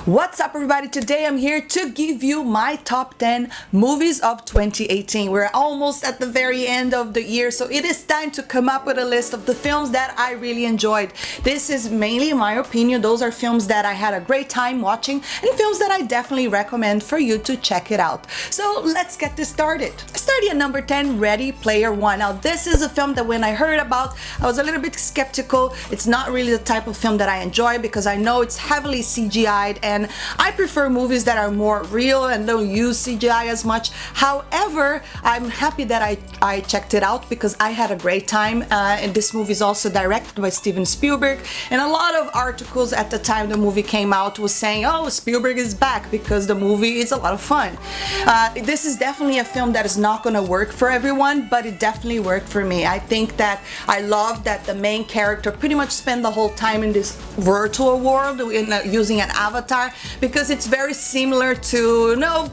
What's up, everybody? Today I'm here to give you my top 10 movies of 2018. We're almost at the very end of the year, so it is time to come up with a list of the films that I really enjoyed. This is mainly my opinion. Those are films that I had a great time watching and films that I definitely recommend for you to check it out. So let's get this started. Starting at number 10, Ready Player One. Now this is a film that when I heard about, I was a little bit skeptical. It's not really the type of film that I enjoy because I know it's heavily CGI'd, and I prefer movies that are more real and don't use CGI as much. However, I'm happy that I checked it out because I had a great time, and this movie is also directed by Steven Spielberg, and a lot of articles at the time the movie came out was saying, oh, Spielberg is back because the movie is a lot of fun. This is definitely a film that is not going to work for everyone, but it definitely worked for me. I think that I love that the main character pretty much spent the whole time in this virtual world using an avatar, because it's very similar to, you know,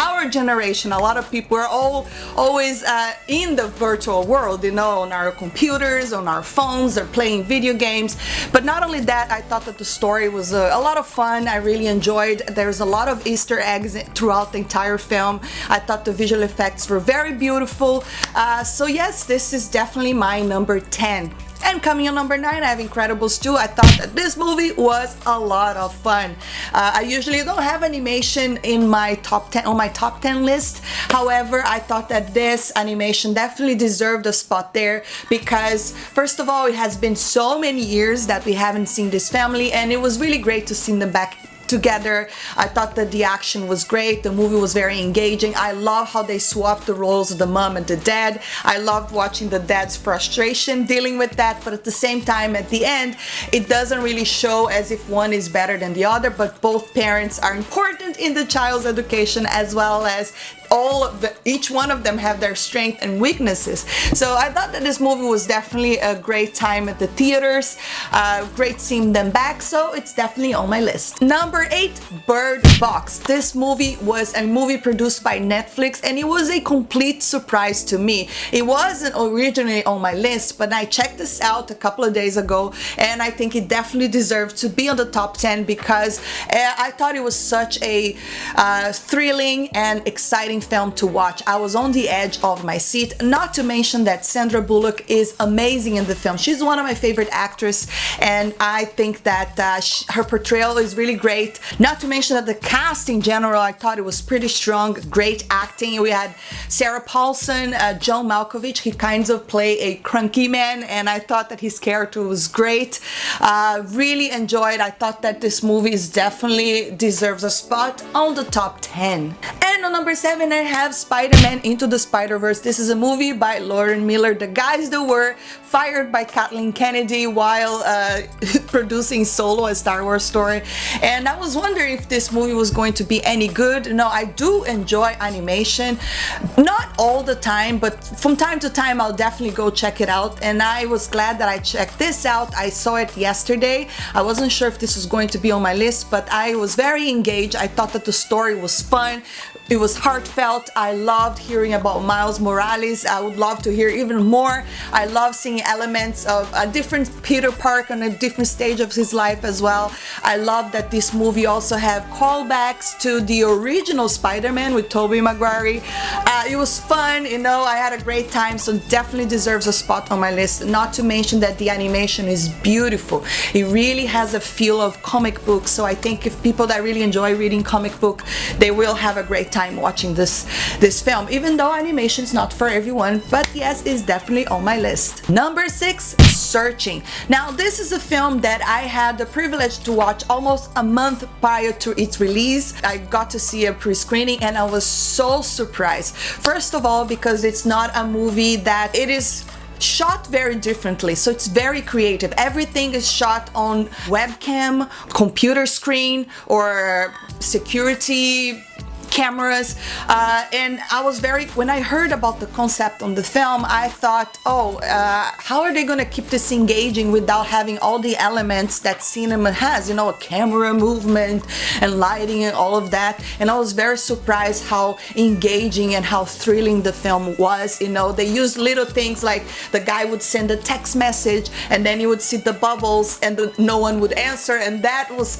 our generation. A lot of people are always in the virtual world, you know, on our computers, on our phones, they're playing video games. But not only that, I thought that the story was a lot of fun. I really enjoyed. There's a lot of Easter eggs throughout the entire film. I thought the visual effects were very beautiful. So yes, this is definitely my number 10. And coming on number 9, I have Incredibles 2. I thought that this movie was a lot of fun. I usually don't have animation in my top 10 on my top 10 list. However, I thought that this animation definitely deserved a spot there because, first of all, it has been so many years that we haven't seen this family, and it was really great to see them back together. I thought that the action was great. The movie was very engaging. I love how they swapped the roles of the mom and the dad. I loved watching the dad's frustration dealing with that, but at the same time, at the end, it doesn't really show as if one is better than the other, but both parents are important in the child's education, as well as each one of them have their strengths and weaknesses. So I thought that this movie was definitely a great time at the theaters. Great seeing them back, so it's definitely on my list. Number 8, Bird Box. This movie was a movie produced by Netflix, and it was a complete surprise to me. It wasn't originally on my list, but I checked this out a couple of days ago, and I think it definitely deserved to be on the top 10 because I thought it was such a thrilling and exciting film to watch. I was on the edge of my seat, not to mention that Sandra Bullock is amazing in the film. She's one of my favorite actresses, and I think that her portrayal is really great. Not to mention that the cast in general, I thought it was pretty strong, great acting. We had Sarah Paulson, John Malkovich. He kind of played a cranky man, and I thought that his character was great. Really enjoyed. I thought that this movie definitely deserves a spot on the top 10. And on number 7, I have Spider-Man Into the Spiderverse. This is a movie by Lauren Miller, the guys that were fired by Kathleen Kennedy while producing Solo, a Star Wars story. And I was wondering if this movie was going to be any good. No, I do enjoy animation. Not all the time, but from time to time I'll definitely go check it out. And I was glad that I checked this out. I saw it yesterday. I wasn't sure if this was going to be on my list, but I was very engaged. I thought that the story was fun. It was heartfelt. I loved hearing about Miles Morales. I would love to hear even more. I love seeing elements of a different Peter Parker on a different stage of his life as well. I love that this movie also have callbacks to the original Spider-Man with Tobey Maguire. It was fun, you know, I had a great time, so definitely deserves a spot on my list. Not to mention that the animation is beautiful. It really has a feel of comic book, so I think if people that really enjoy reading comic book, they will have a great time watching this film, even though animation is not for everyone, but yes, it's definitely on my list. Number 6, Searching. Now this is a film that I had the privilege to watch almost a month prior to its release. I got to see a pre-screening and I was so surprised. First of all, because it's not a movie that it is shot very differently, so it's very creative. Everything is shot on webcam, computer screen, or security cameras, and I was when I heard about the concept on the film, I thought, oh, how are they gonna keep this engaging without having all the elements that cinema has, you know, a camera movement and lighting and all of that. And I was very surprised how engaging and how thrilling the film was. You know, they used little things like the guy would send a text message and then you would see the bubbles and no one would answer, and that was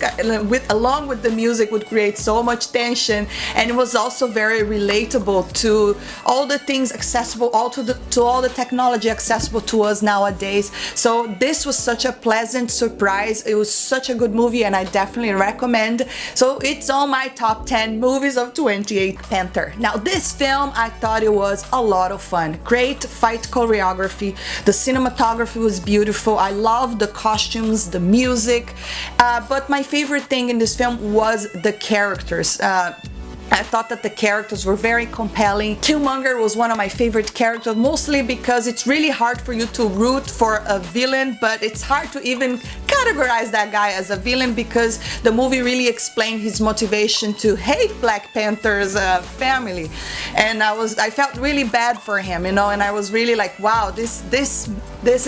along with the music would create so much tension. And it was also very relatable to all the things accessible, to all the technology accessible to us nowadays. So this was such a pleasant surprise. It was such a good movie and I definitely recommend. So it's on my top 10 movies of 2018. Panther. Now this film, I thought it was a lot of fun. Great fight choreography. The cinematography was beautiful. I loved the costumes, the music, but my favorite thing in this film was the characters. I thought that the characters were very compelling. Killmonger was one of my favorite characters, mostly because it's really hard for you to root for a villain, but it's hard to even categorize that guy as a villain because the movie really explained his motivation to hate Black Panther's family. And I felt really bad for him, you know, and I was really like, wow, this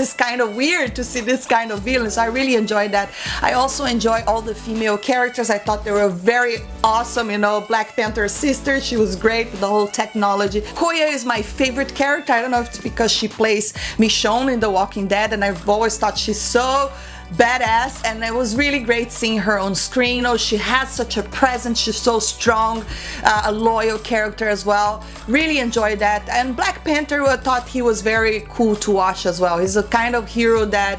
is kind of weird to see this kind of villain. So I really enjoyed that. I also enjoyed all the female characters. I thought they were very awesome, you know. Black Panther's sister, she was great with the whole technology. Koya is my favorite character. I don't know if it's because she plays Michonne in The Walking Dead, and I've always thought she's so badass, and it was really great seeing her on screen. Oh, she has such a presence, she's so strong, a loyal character as well. Really enjoyed that. And Black Panther, I thought he was very cool to watch as well. He's a kind of hero that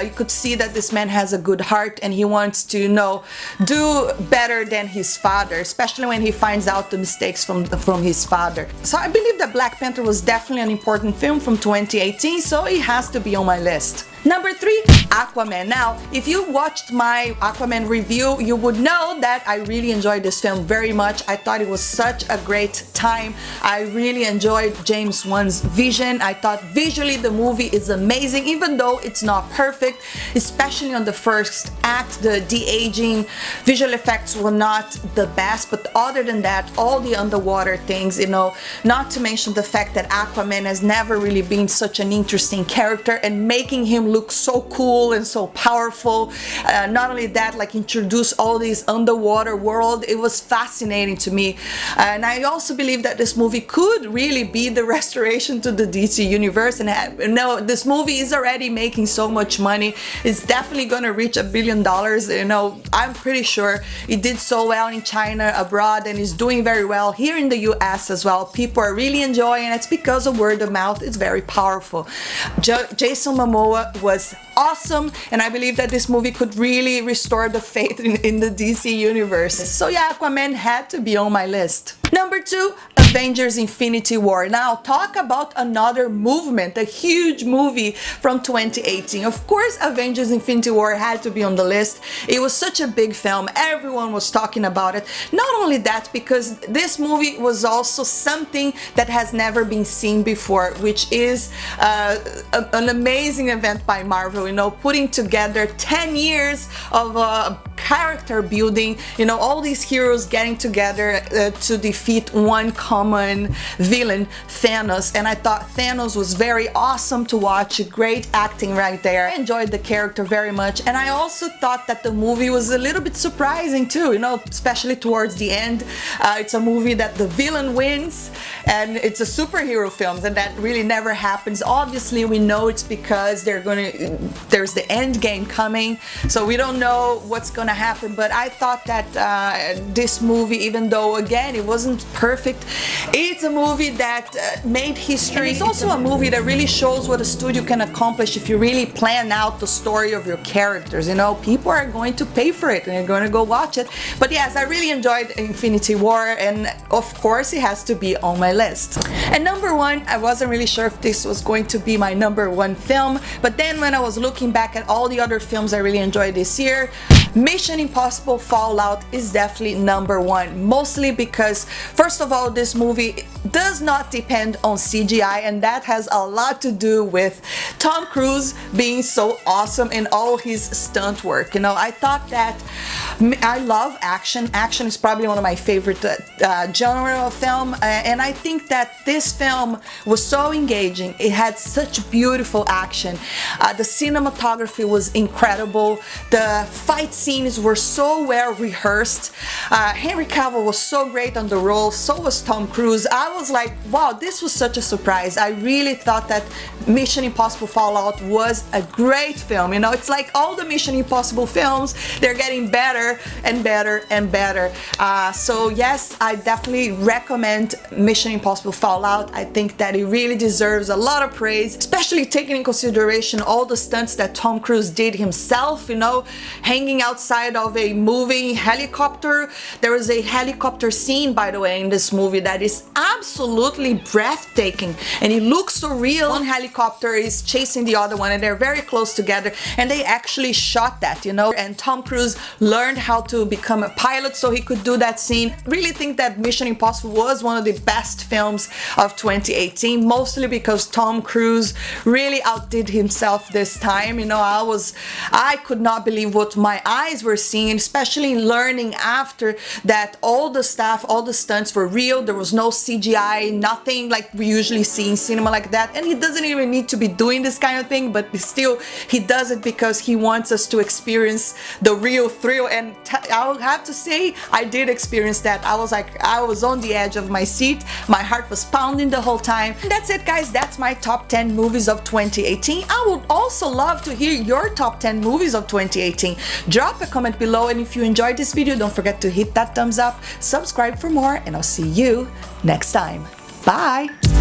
you could see that this man has a good heart and he wants to, you know, do better than his father, especially when he finds out the mistakes from his father. So I believe that Black Panther was definitely an important film from 2018, so it has to be on my list. Number 3, Aquaman. Now, if you watched my Aquaman review, you would know that I really enjoyed this film very much. I thought it was such a great time. I really enjoyed James Wan's vision. I thought visually the movie is amazing, even though it's not perfect, especially on the first act. The de-aging visual effects were not the best, but other than that, all the underwater things, you know, not to mention the fact that Aquaman has never really been such an interesting character, and making him look so cool and so powerful. Not only that, like introduce all these underwater world. It was fascinating to me. And I also believe that this movie could really be the restoration to the DC universe. And you know, this movie is already making so much money. It's definitely gonna reach $1 billion. You know, I'm pretty sure it did so well in China, abroad, and is doing very well here in the US as well. People are really enjoying it. It's because of word of mouth. It's very powerful. Jason Momoa was awesome, and I believe that this movie could really restore the faith in the DC universe. So yeah, Aquaman had to be on my list. Number 2, Avengers Infinity War. Now, talk about another movement, a huge movie from 2018. Of course, Avengers Infinity War had to be on the list. It was such a big film. Everyone was talking about it. Not only that, because this movie was also something that has never been seen before, which is an amazing event by Marvel, you know, putting together 10 years of character building, you know, all these heroes getting together to defeat one common villain, Thanos. And I thought Thanos was very awesome to watch. Great acting right there. I enjoyed the character very much, and I also thought that the movie was a little bit surprising too, you know, especially towards the end. It's a movie that the villain wins, and it's a superhero film, and that really never happens. Obviously, we know it's because there's the end game coming, so we don't know what's gonna happen. But I thought that this movie, even though again it wasn't perfect, it's a movie that made history. And it's also a movie that really shows what a studio can accomplish if you really plan out the story of your characters. You know, people are going to pay for it and they're going to go watch it. But yes, I really enjoyed Infinity War, and of course it has to be on my list. And number 1, I wasn't really sure if this was going to be my number 1 film, but then when I was looking back at all the other films I really enjoyed this year, Mission Impossible Fallout is definitely number one, mostly because, first of all, this movie does not depend on CGI, and that has a lot to do with Tom Cruise being so awesome in all his stunt work. You know, I thought that I love action. Action is probably one of my favorite genre of film, and I think that this film was so engaging. It had such beautiful action. The cinematography was incredible. The fight scenes were so well rehearsed. Henry Cavill was so great on the role, so was Tom Cruise. I was like, wow, this was such a surprise. I really thought that Mission Impossible Fallout was a great film. You know, it's like all the Mission Impossible films, they're getting better and better and better. So yes, I definitely recommend Mission Impossible Fallout. I think that it really deserves a lot of praise, especially taking in consideration all the stunts that Tom Cruise did himself, you know, hanging outside of a moving helicopter. There was a helicopter scene, by the way, in this movie that is absolutely breathtaking, and it looks so real. One helicopter is chasing the other one, and they're very close together, and they actually shot that, you know, and Tom Cruise learned how to become a pilot so he could do that scene. Really think that Mission Impossible was one of the best films of 2018, mostly because Tom Cruise really outdid himself this time. You know, I could not believe what my eyes were seeing, especially learning after that all the stuff, all the stunts were real. There was no CGI, nothing like we usually see in cinema like that, and he doesn't even need to be doing this kind of thing, but still he does it because he wants us to experience the real thrill. And I'll have to say, I did experience that. I was on the edge of my seat. My heart was pounding the whole time. And that's it, guys. That's my top 10 movies of 2018. I would also love to hear your top 10 movies of 2018. Drop a comment below, and if you enjoyed this video, don't forget to hit that thumbs up, subscribe for more, and I'll see you next time. Bye!